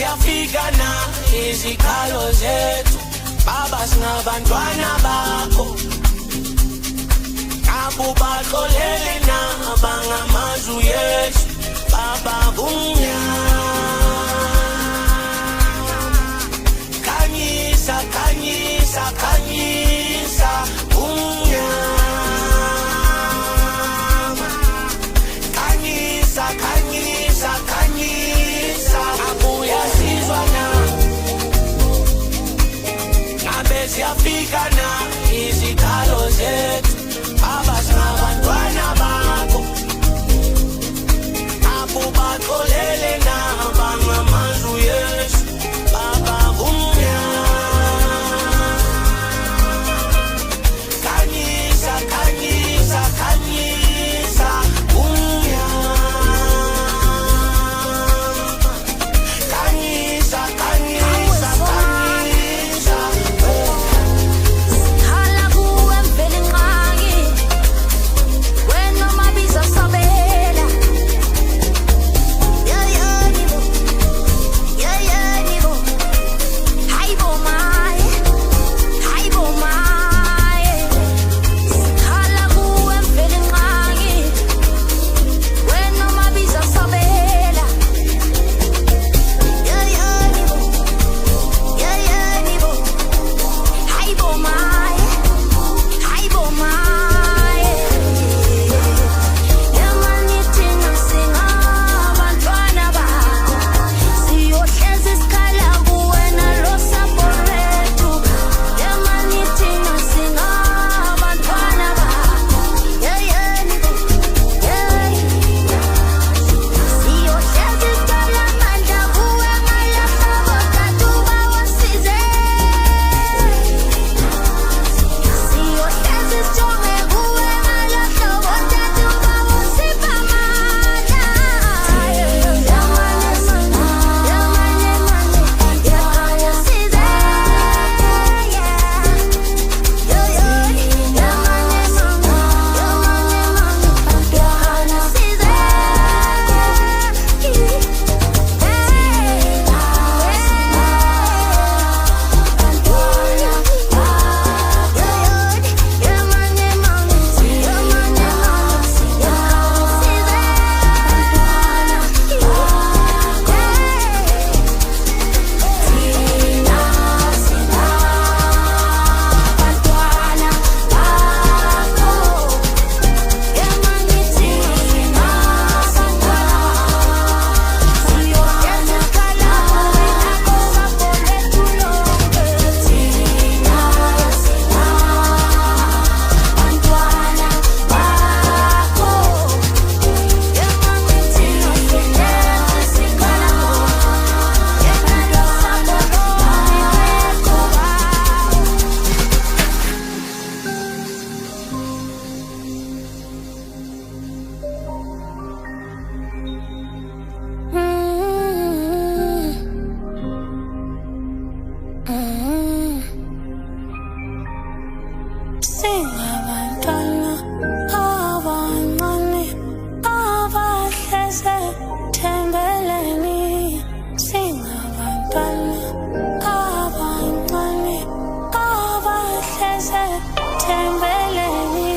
siyafika na izikhalo zethu baba singabantwana bakho abo baxolele na bangamazwi Yesu baba khanyisa khanyisa khanyisa khanyisa khanyisa khanyisa abuya sizwa na ngabe siyafika na izikhalo zethu baba singabantwana bakho abo baxolele na bangamazwi Yesu baba khanyisa khanyisa khanyisa khanyisa khanyisa khanyisa Sikhala kuwe mvele ngqangi wena mabiza sabela nibo hayibo maye sikhala kuwe mvele ngqangi wena mabiza sabela nibo hayibo maye yamanithi nasingabantwana bakho siyohlezi sikhala kuwe nalo sapho lwethu yamanithi nasingabantwana bakho nibo siyohlezi sicela amandla kuwe ngalahlobo tatu bawasize siyohlezi sijonge kuwe ngalahlobo tatu bawusipha amandla yamane yakhanya size Singabantwana abancane abahleze thembeleni singabantwana abancane abahleze thembeleni